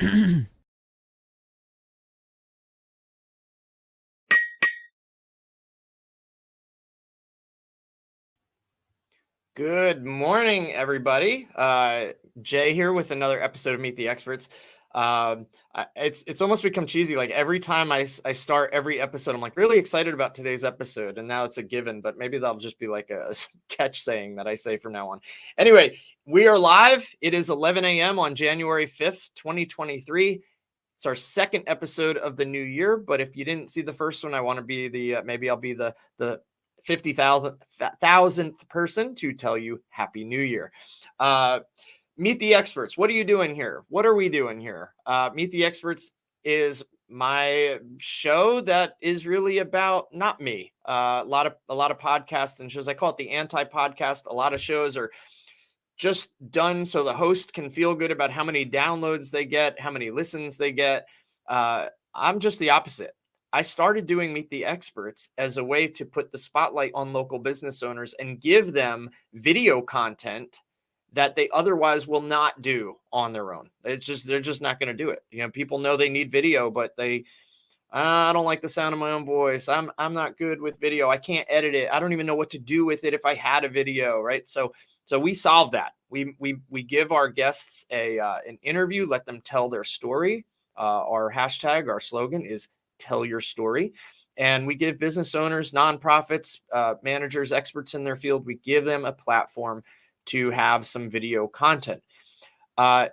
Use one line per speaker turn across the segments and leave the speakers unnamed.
Good morning, everybody. Jay here with another episode of Meet the Experts. It's almost become cheesy. Like every time I start every episode, I'm like really excited about today's episode, and now it's a given. But maybe that'll just be like a catch saying that I say from now on. Anyway, we are live. It is 11 a.m. on January 5th, 2023. It's our second episode of the new year. But if you didn't see the first one, I want to be the maybe I'll be the 50,000th person to tell you Happy New Year. Meet the Experts. What are you doing here? What are we doing here? Meet the Experts is my show that is really about not me. A lot of podcasts and shows. I call it the anti-podcast. A lot of shows are just done so the host can feel good about how many downloads they get, how many listens they get. I'm just the opposite. I started doing Meet the Experts as a way to put the spotlight on local business owners and give them video content that they otherwise will not do on their own. They're just not going to do it. You know, people know they need video, but I don't like the sound of my own voice. I'm not good with video. I can't edit it. I don't even know what to do with it if I had a video, right? So we solve that. We give our guests an interview, let them tell their story. Our hashtag, our slogan is tell your story. And we give business owners, nonprofits, managers, experts in their field, we give them a platform to have some video content.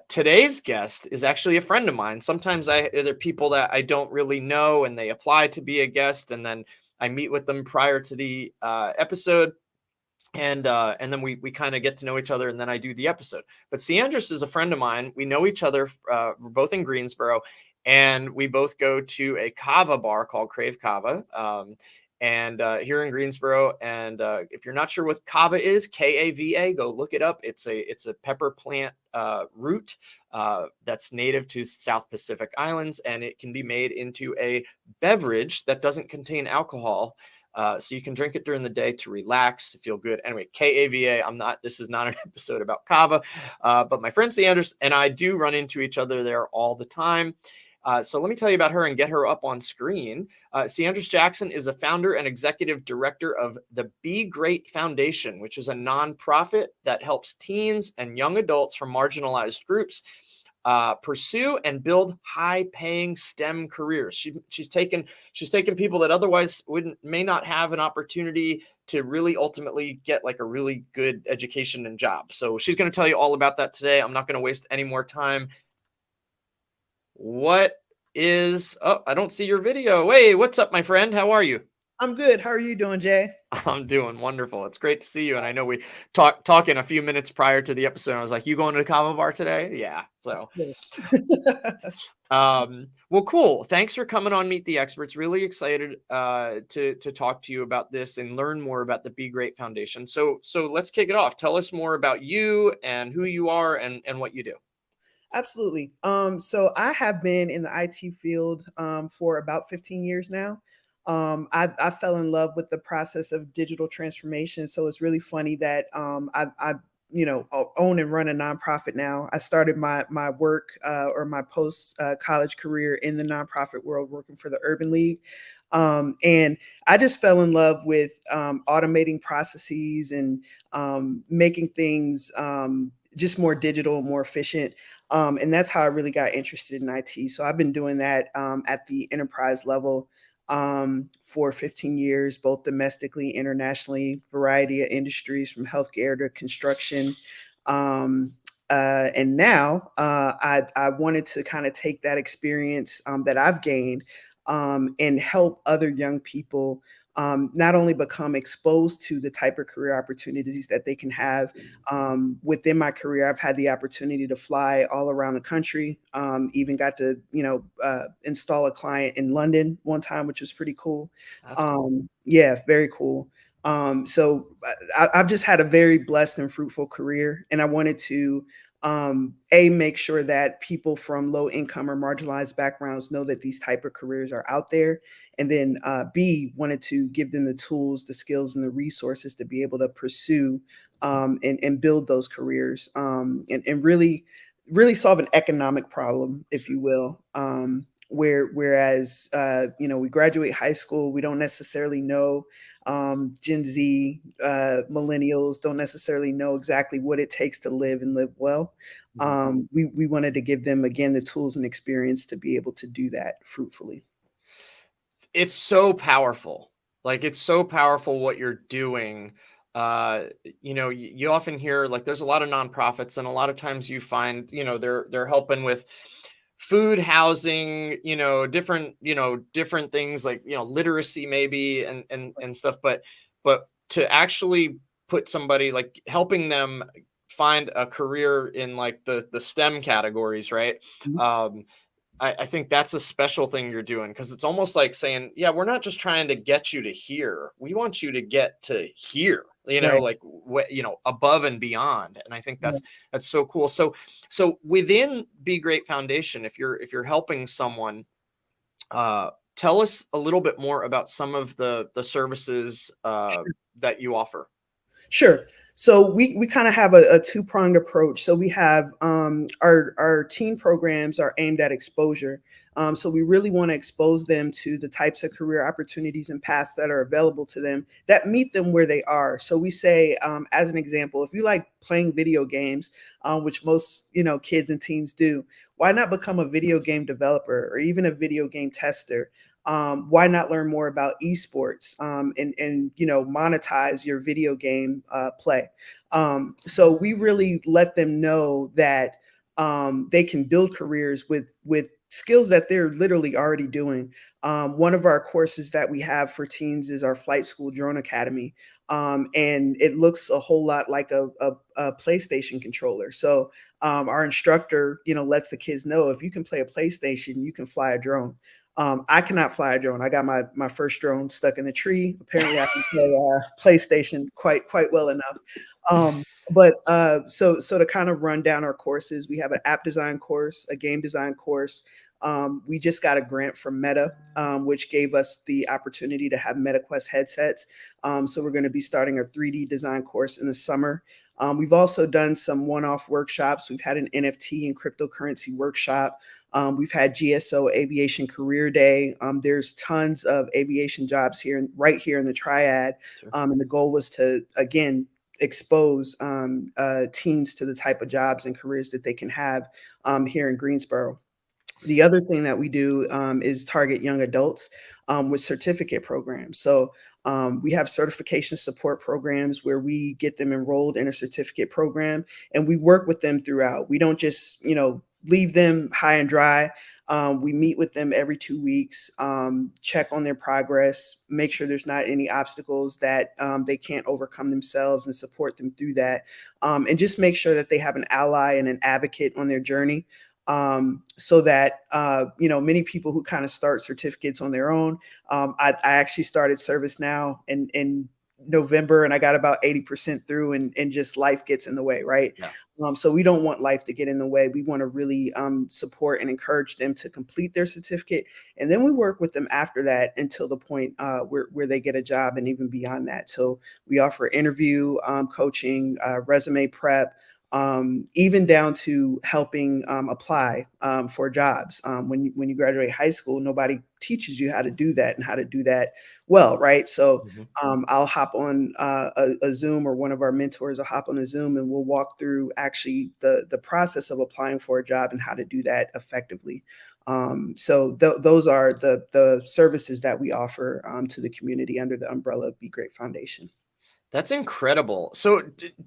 Today's guest is actually a friend of mine. Sometimes there are people that I don't really know and they apply to be a guest, and then I meet with them prior to the episode. And then we kind of get to know each other, and then I do the episode. But Ciandress is a friend of mine. We know each other. We're both in Greensboro, and we both go to a kava bar called Crave Kava, and here in Greensboro. And if you're not sure what kava is, Kava, go look it up. It's a pepper plant root that's native to South Pacific Islands, and it can be made into a beverage that doesn't contain alcohol. So you can drink it during the day to relax, to feel good. Anyway, Kava. This is not an episode about kava, but my friend Ciandress and I do run into each other there all the time. So let me tell you about her and get her up on screen. Ciandress Jackson is a founder and executive director of the Be Great Foundation, which is a nonprofit that helps teens and young adults from marginalized groups pursue and build high-paying STEM careers. She's taken people that otherwise may not have an opportunity to really ultimately get like a really good education and job. So she's going to tell you all about that today. I'm not going to waste any more time. Oh, I don't see your video. Hey, what's up, my friend? How are you?
I'm good. How are you doing, Jay?
I'm doing wonderful. It's great to see you. And I know we talking a few minutes prior to the episode. I was like, you going to the kava bar today? Yeah. So,
Yes.
well, cool. Thanks for coming on Meet the Experts. Really excited to talk to you about this and learn more about the Be Great Foundation. So let's kick it off. Tell us more about you and who you are and what you do.
Absolutely. So I have been in the IT field for about 15 years now. I fell in love with the process of digital transformation. So it's really funny that I own and run a nonprofit now. I started my work or my post college career in the nonprofit world, working for the Urban League. And I just fell in love with automating processes and making things just more digital, more efficient. And that's how I really got interested in IT. So I've been doing that at the enterprise level for 15 years, both domestically, internationally, variety of industries from healthcare to construction. And now I wanted to kind of take that experience that I've gained and help other young people not only become exposed to the type of career opportunities that they can have. Within my career, I've had the opportunity to fly all around the country, even got to, install a client in London one time, which was pretty cool.
Cool.
Yeah, very cool. So I've just had a very blessed and fruitful career, and I wanted to make sure that people from low income or marginalized backgrounds know that these type of careers are out there. And then B, wanted to give them the tools, the skills, and the resources to be able to pursue and build those careers and really really solve an economic problem, if you will. Whereas we graduate high school, we don't necessarily know, Gen Z, millennials don't necessarily know exactly what it takes to live and live well.
Mhm.
We wanted to give them, again, the tools and experience to be able to do that fruitfully.
It's so powerful. Like, it's so powerful what you're doing. Uh, you often hear, like, there's a lot of nonprofits, and a lot of times you find, they're helping with food, housing, different things like, literacy maybe, and stuff. But to actually put somebody, like, helping them find a career in, like, the STEM categories, right?
Mhm.
Um, I think that's a special thing you're doing, because it's almost like saying, yeah, we're not just trying to get you to here. We want you to get to here,
Right.
like, above and beyond. And I think
Yeah.
that's so cool. So within Be Great Foundation, if you're helping someone, uh, tell us a little bit more about some of the services that you offer.
Sure. So we kind of have a two-pronged approach. So we have, our teen programs are aimed at exposure. So we really want to expose them to the types of career opportunities and paths that are available to them that meet them where they are. So we say, as an example, if you like playing video games, which most kids and teens do, why not become a video game developer or even a video game tester? Why not learn more about esports, and monetize your video game play? So we really let them know that, they can build careers with skills that they're literally already doing. One of our courses that we have for teens is our Flight School Drone Academy, and it looks a whole lot like a PlayStation controller. So our instructor, lets the kids know, if you can play a PlayStation, you can fly a drone. I cannot fly a drone. I got my first drone stuck in a tree. Apparently, I can play PlayStation quite well enough. So to kind of run down our courses, we have an app design course, a game design course. We just got a grant from Meta, which gave us the opportunity to have MetaQuest headsets. So we're going to be starting a 3D design course in the summer. We've also done some one-off workshops. We've had an NFT and cryptocurrency workshop. We've had GSO Aviation Career Day. There's tons of aviation jobs here, right here in the Triad.
Sure.
And the goal was to, again, expose teens to the type of jobs and careers that they can have here in Greensboro. The other thing that we do, is target young adults with certificate programs. So we have certification support programs where we get them enrolled in a certificate program, and we work with them throughout. We don't just, leave them high and dry. We meet with them every 2 weeks, check on their progress, make sure there's not any obstacles that they can't overcome themselves, and support them through that. And just make sure that they have an ally and an advocate on their journey, so that many people who kind of start certificates on their own. I actually started service now in November, and I got about 80% through, and just life gets in the way, right?
Yeah.
So we don't want life to get in the way. We want to really support and encourage them to complete their certificate, and then we work with them after that until the point where they get a job, and even beyond that. So we offer interview coaching, resume prep, even down to helping apply for jobs. When you graduate high school, nobody teaches you how to do that and how to do that well, right? So
Mhm.
I'll hop on a Zoom, or one of our mentors will hop on a Zoom, and we'll walk through actually the process of applying for a job and how to do that effectively. So those are the services that we offer to the community under the umbrella of Be Great Foundation.
That's incredible. So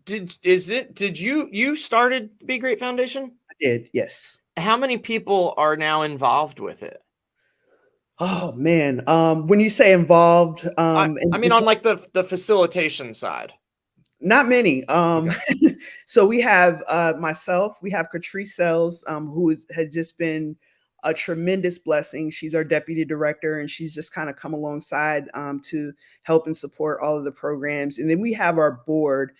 did you started Be Great Foundation?
I did, yes.
How many people are now involved with it?
Oh man, when you say involved,
I I
in
mean, on,
terms,
like, the facilitation side.
not many.
Okay.
So we have myself, we have Catrice Sells, had just been a tremendous blessing. She's our deputy director, and she's just kind of come alongside to help and support all of the programs. And then we have our board,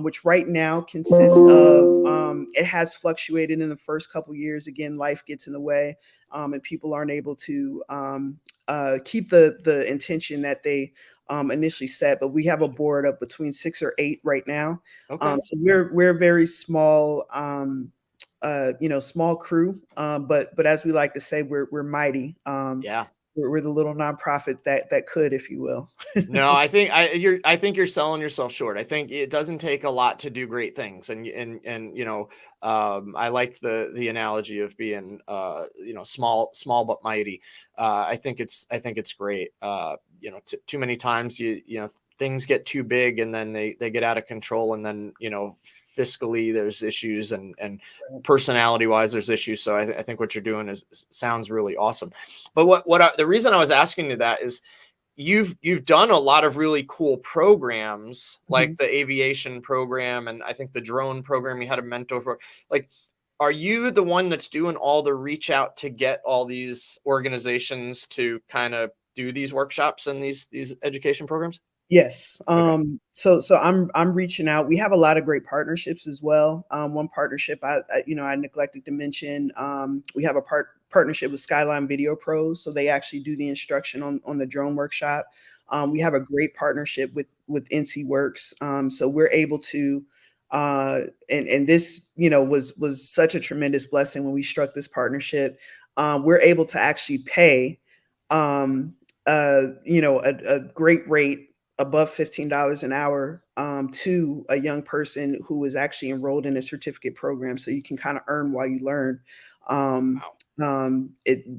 which right now consists of, it has fluctuated in the first couple years. Again, life gets in the way, and people aren't able to keep the intention that they initially set. But we have a board of between 6 or 8 right now.
Okay.
So we're a very small small crew, but as we like to say, we're mighty.
Yeah.
We're the little nonprofit that could, if you will.
No, I think you're selling yourself short. I think it doesn't take a lot to do great things, and I like the analogy of being small but mighty. I think it's great. Too many times things get too big and then they get out of control, and then fiscally there's issues, and personality wise there's issues. So I think what you're doing sounds really awesome. But the reason I was asking you that is you've done a lot of really cool programs, like
Mhm.
the aviation program, and I think the drone program you had a mentor for. Like, are you the one that's doing all the reach out to get all these organizations to kind of do these workshops and these education programs?
Yes.
Okay.
So I'm reaching out. We have a lot of great partnerships as well. One partnership I neglected to mention. We have a partnership with Skyline Video Pros, so they actually do the instruction on the drone workshop. We have a great partnership with NC Works. So we're able to and this was such a tremendous blessing when we struck this partnership. We're able to actually pay um a great rate above $15 an hour to a young person who is actually enrolled in a certificate program. So you can kind of earn while you learn, um,
Wow.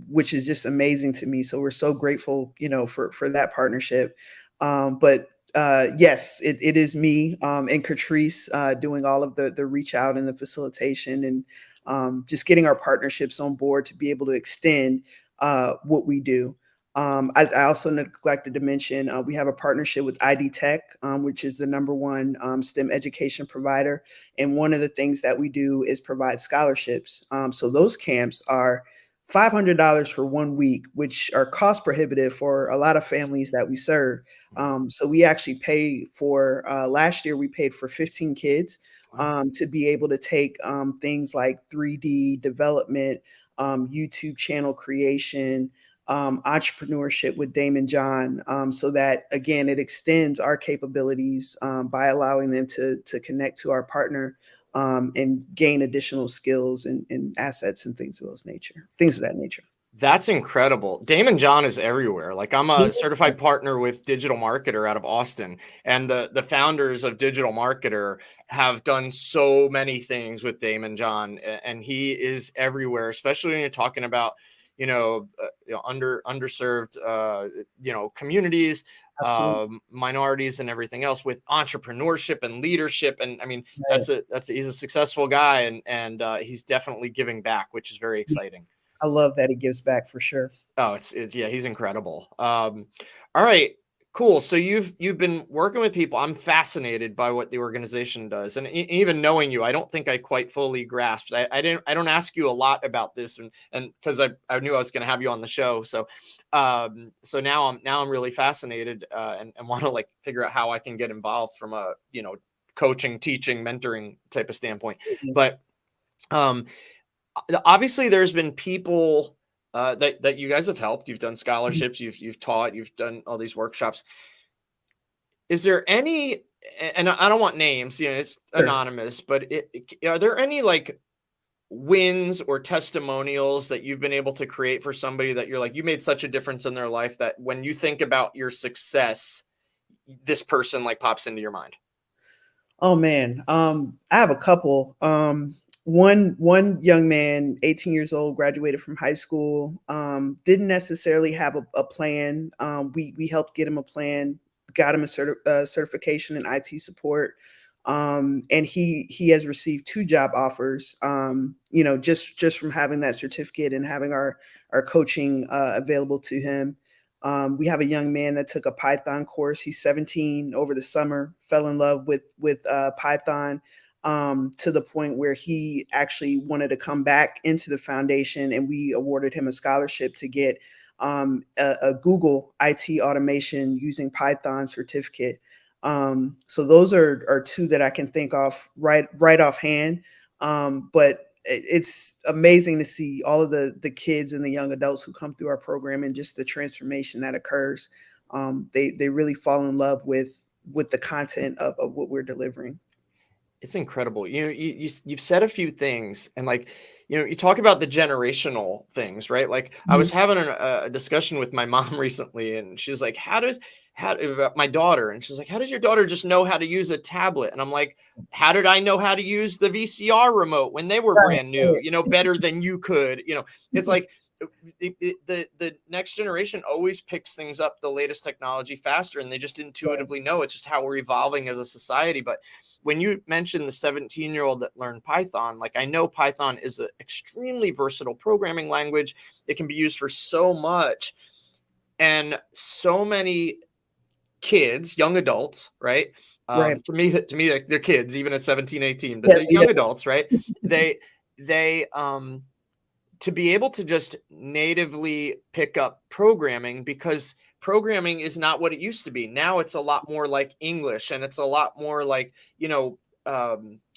which is just amazing to me. So we're so grateful, for that partnership. But yes, it is me and Catrice doing all of the reach out and the facilitation, and just getting our partnerships on board to be able to extend what we do. I also neglected to mention we have a partnership with ID Tech, which is the number one STEM education provider. And one of the things that we do is provide scholarships. So those camps are $500 for 1 week, which are cost prohibitive for a lot of families that we serve. So we actually pay for, last year, we paid for 15 kids
Wow.
to be able to take things like 3D development, YouTube channel creation, entrepreneurship with Damon John, so that again it extends our capabilities by allowing them to connect to our partner and gain additional skills and assets and things of that nature.
That's incredible. Damon John is everywhere. Like, I'm
Yeah.
a certified partner with Digital Marketer out of Austin, and the founders of Digital Marketer have done so many things with Damon John, and he is everywhere. Especially when you're talking about underserved communities,
Absolutely.
minorities, and everything else with entrepreneurship and leadership. And I mean,
Right.
he's a successful guy, and he's definitely giving back, which is very exciting.
Yes. I love that he gives back for sure.
Oh, it's yeah, he's incredible. All right, cool. So you've been working with people. I'm fascinated by what the organization does, and even knowing you, I don't think I quite fully grasped. I don't ask you a lot about this, and because I knew I was going to have you on the show. So now I'm really fascinated, and want to like figure out how I can get involved from a coaching, teaching, mentoring type of standpoint. But um, obviously there's been people that you guys have helped. You've done scholarships, you've taught, you've done all these workshops. Is there any, and I don't want names, it's
Sure.
anonymous, but are there any like wins or testimonials that you've been able to create for somebody that you're like, you made such a difference in their life that when you think about your success, this person like pops into your mind?
Oh man, I have a couple. One young man, 18 years old, graduated from high school. Didn't necessarily have a plan. We helped get him a plan, got him a certification in IT support, and he has received 2 job offers. Just from having that certificate and having our coaching available to him. We have a young man that took a Python course. He's 17 over the summer, fell in love with Python to the point where he actually wanted to come back into the foundation, and we awarded him a scholarship to get a Google IT automation using Python certificate. So those are 2 that I can think of right offhand. But it's amazing to see all of the kids and the young adults who come through our program and just the transformation that occurs. They really fall in love with the content of what we're delivering.
It's incredible. You've said a few things, and like, you talk about the generational things, right? Like, I
Mhm.
was having a discussion with my mom recently, and she was like, how about my daughter, and she's like, how does your daughter just know how to use a tablet? And I'm like, how did I know how to use the VCR remote when they were
Right,
brand new? Better than you could. It's
right.
like the next generation always picks things up, the latest technology, faster, and they just
Right,
intuitively know. It's just how we're evolving as a society. But when you mentioned the 17-year-old that learned Python, like, I know Python is an extremely versatile programming language. It can be used for so much. And so many kids, young adults, right?
right.
To me, like, they're kids, even at 17, 18, but
Yes,
they're
yeah.
young adults, right? They to be able to just natively pick up programming, because programming is not what it used to be. Now it's a lot more like English, and it's a lot more like,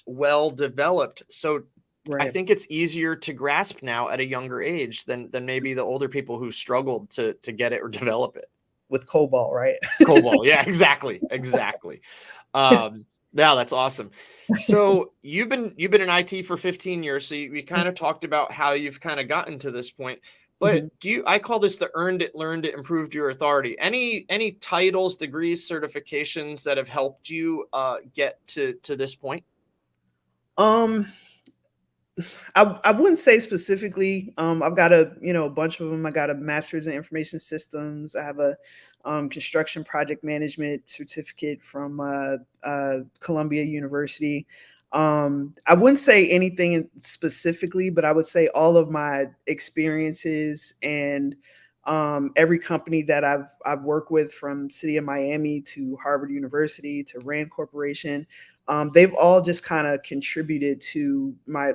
well developed. So I
Right.
think it's easier to grasp now at a younger age than maybe the older people who struggled to get it or develop it.
With COBOL, right?
COBOL, yeah, exactly. Yeah, that's awesome. So you've been in IT for 15 years. So you kind of talked about how you've kind of gotten to this point. But
Mhm.
I call this the earned it, learned it, improved your authority. Any titles, degrees, certifications that have helped you get to this point?
Um, I wouldn't say specifically. I've got a bunch of them. I got a master's in information systems. I have a construction project management certificate from Columbia University. I wouldn't say anything specifically, but I would say all of my experiences and every company that I've worked with, from City of Miami to Harvard University to Rand Corporation, they've all just kind of contributed to my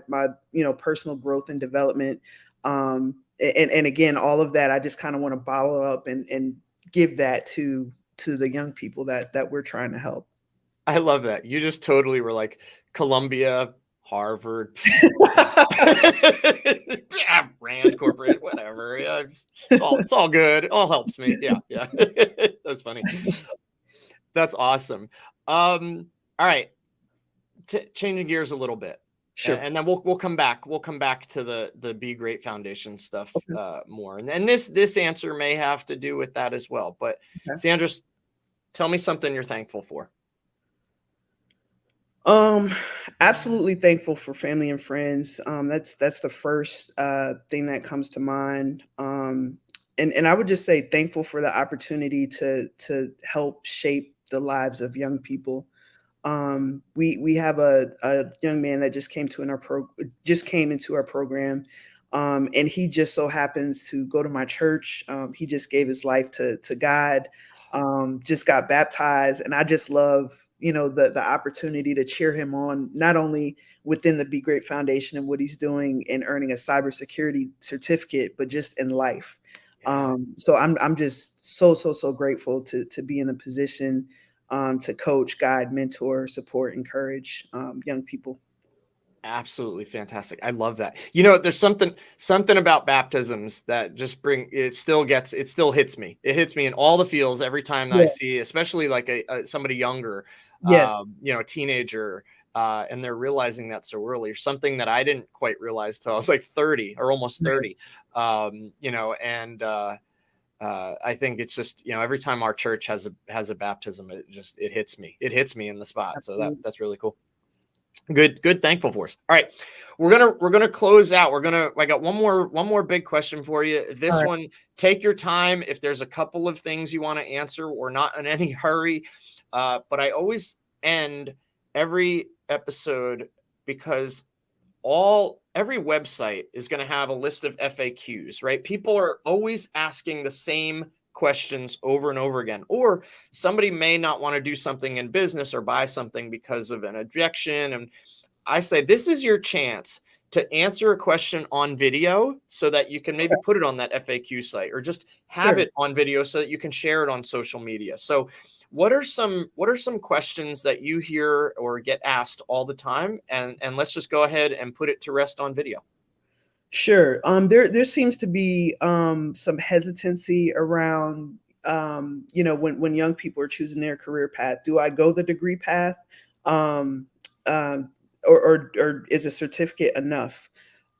personal growth and development. And again, all of that I just kind of want to bottle up and give that to the young people that we're trying to help.
I love that. You just totally were like Columbia, Harvard, whatever. Yeah, Rand Corporate, whatever. Yeah, it's all good. It all helps me. Yeah, yeah. That's funny. That's awesome. All right. Changing gears a little bit,
Sure.
and then we'll come back. We'll come back to the Be Great Foundation stuff
Okay.
more, and this answer may have to do with that as well. But
Okay.
Ciandress, tell me something you're thankful for.
Um, Absolutely thankful for family and friends. That's the first thing that comes to mind. And I would just say thankful for the opportunity to help shape the lives of young people. We have a young man that just came into our program, and he just so happens to go to my church. He just gave his life to God, just got baptized, and I just love the opportunity to cheer him on, not only within the Be Great Foundation and what he's doing and earning a cybersecurity certificate, but just in life.
Yeah.
So I'm just so grateful to be in a position to coach, guide, mentor, support, encourage young people.
Absolutely fantastic. I love that. There's something about baptisms that just it still hits me. It hits me in all the feels every time that I
Yeah.
see, especially like somebody younger,
Yes.
a teenager, and they're realizing that so early, or something that I didn't quite realize till I was like 30 or almost
Right.
30. And I think it's just, every time our church has a baptism, it hits me. It hits me in the spot. So
Absolutely.
that's really cool. Good, thankful for us. All right, we're gonna close out. I got one more big question for you.
All
This
right.
one, take your time. If there's a couple of things you want to answer, we're not in any hurry. But I always end every episode, because every website is going to have a list of FAQs, right? People are always asking the same questions over and over again, or somebody may not want to do something in business or buy something because of an objection. And I say, this is your chance to answer a question on video so that you can maybe
Okay.
put it on that FAQ site, or just have
Sure.
it on video so that you can share it on social media. So what are some questions that you hear or get asked all the time? And let's just go ahead and put it to rest on video.
Sure. There seems to be some hesitancy around when young people are choosing their career path. Do I go the degree path? Um, or is a certificate enough?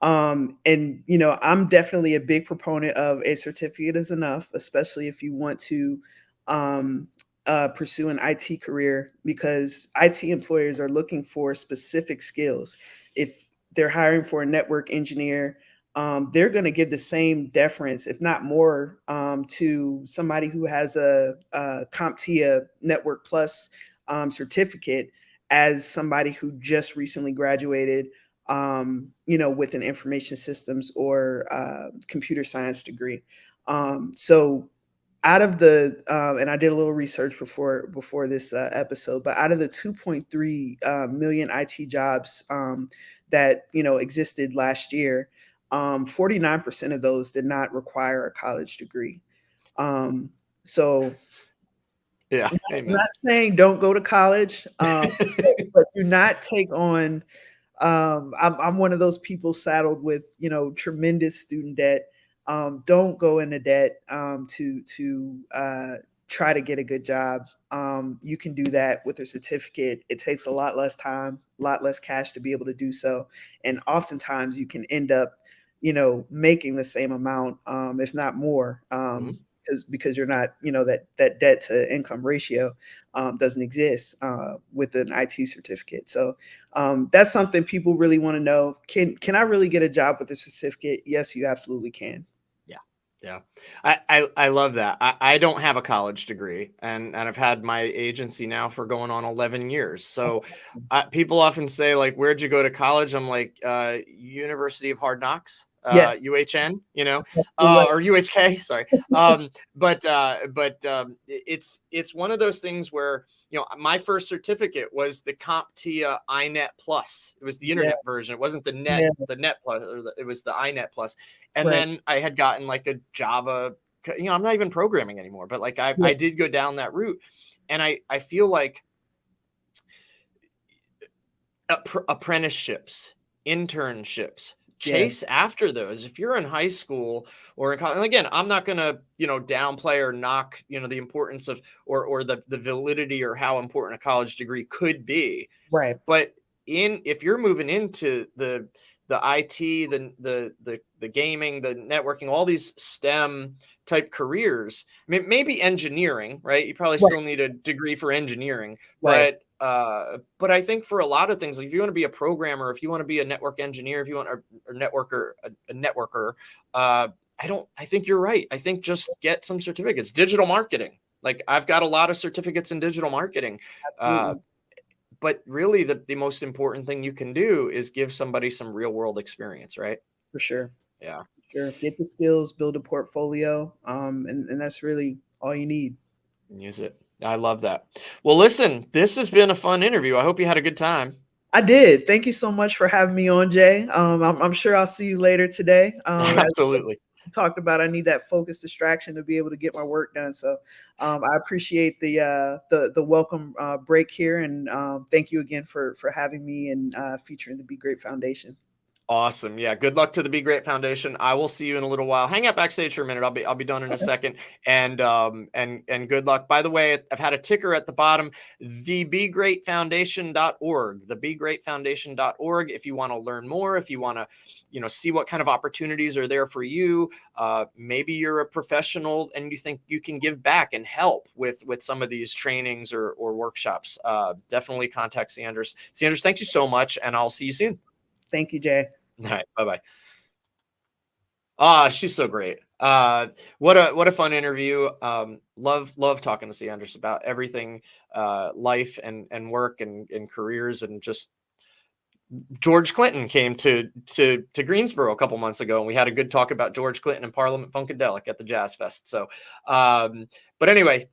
And I'm definitely a big proponent of a certificate is enough, especially if you want to um, pursue an IT career, because IT employers are looking for specific skills. If they're hiring for a network engineer, they're going to give the same deference, if not more, to somebody who has a CompTIA Network Plus certificate as somebody who just recently graduated, with an information systems or computer science degree. So out of the and I did a little research before this episode, but out of the 2.3 million IT jobs that existed last year, 49% of those did not require a college degree. So
Yeah,
I'm
amen.
not saying don't go to college, but do not take on. I'm one of those people saddled with tremendous student debt. Don't go into debt to try to get a good job. You can do that with a certificate. It takes a lot less time, a lot less cash to be able to do so, and oftentimes you can end up making the same amount, if not more.
Mhm.
Because you're not, that debt to income ratio doesn't exist with an IT certificate. So that's something people really want to know. Can I really get a job with a certificate? Yes, you absolutely can.
Yeah. Yeah. I love that. I don't have a college degree, and I've had my agency now for going on 11 years. So people often say, like, where'd you go to college? I'm like, University of Hard Knocks,
Yes,
UHN,
you're right.
or UHK, sorry. But it's one of those things where, my first certificate was the CompTIA iNet Plus. It was the
Yeah,
internet version. It wasn't
yeah,
the Net Plus, it was the iNet Plus. And
right.
then I had gotten like a Java, I'm not even programming anymore, but like
Yeah,
I did go down that route. And I feel like apprenticeships, internships,
yeah,
chase after those. If you're in high school or in college, and again, I'm not going to, downplay or knock, the importance of, or the validity or how important a college degree could be.
right.
But if you're moving into the IT, the gaming, the networking, all these STEM type careers, I mean, maybe engineering, right? You probably
Right,
still need a degree for engineering,
right.
but I think for a lot of things, like if you want to be a programmer, if you want to be a network engineer, if you want a networker, a networker, I think you're right. I think just get some certificates. Digital marketing, like I've got a lot of certificates in digital marketing. Uh,
Absolutely.
but really the most important thing you can do is give somebody some real world experience, right?
For sure.
Yeah.
Sure. Get the skills, build a portfolio. And that's really all you need.
Use it. I love that. Well, listen, this has been a fun interview. I hope you had a good time.
I did. Thank you so much for having me on, Jay. I'm sure I'll see you later today. As
Absolutely.
we talked about, I need that focused distraction to be able to get my work done. So I appreciate the welcome break here, and thank you again for having me and featuring the Be Great Foundation.
Awesome. Yeah. Good luck to the Be Great Foundation. I will see you in a little while. Hang out backstage for a minute. I'll be done in a
Okay.
second. And good luck. By the way, I've had a ticker at the bottom, the BeGreatFoundation.org. The BeGreatFoundation.org. If you want to learn more, if you want to, see what kind of opportunities are there for you. Maybe you're a professional and you think you can give back and help with some of these trainings or workshops. Definitely contact Ciandress. Ciandress, thank you so much, and I'll see you soon.
Thank you, Jay.
All right. Bye-bye. Ah, she's so great. What a fun interview. Love talking to Ciandress about everything, life and work and careers, and just George Clinton came to Greensboro a couple months ago, and we had a good talk about George Clinton and Parliament Funkadelic at the Jazz Fest. So, but anyway,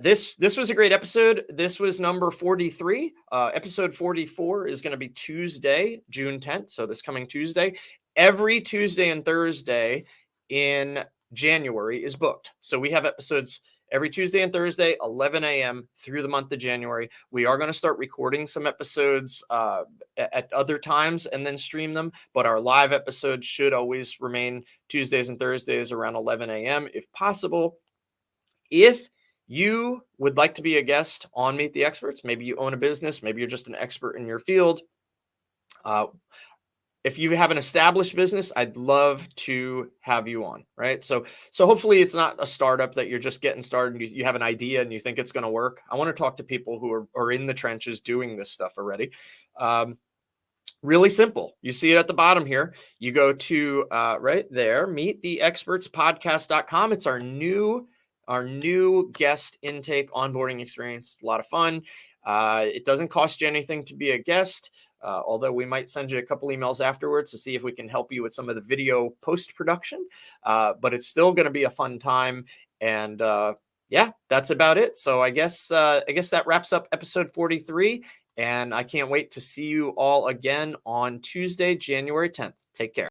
this was a great episode. This was number 43. Episode 44 is going to be Tuesday, June 10th. So this coming Tuesday. Every Tuesday and Thursday in January is booked. So we have episodes every Tuesday and Thursday, 11 a.m. through the month of January. We are going to start recording some episodes at other times and then stream them. But our live episodes should always remain Tuesdays and Thursdays around 11 a.m. if possible. If you would like to be a guest on Meet the Experts, maybe you own a business, maybe you're just an expert in your field. If you have an established business, I'd love to have you on, right? So hopefully it's not a startup that you're just getting started and you have an idea and you think it's going to work. I want to talk to people who are in the trenches doing this stuff already. Really simple. You see it at the bottom here. You go to right there, meettheexpertspodcast.com. It's our new guest intake onboarding experience. It's a lot of fun. It doesn't cost you anything to be a guest. Although we might send you a couple emails afterwards to see if we can help you with some of the video post-production, but it's still going to be a fun time. And yeah, that's about it. So I guess that wraps up episode 43, and I can't wait to see you all again on Tuesday, January 10th. Take care.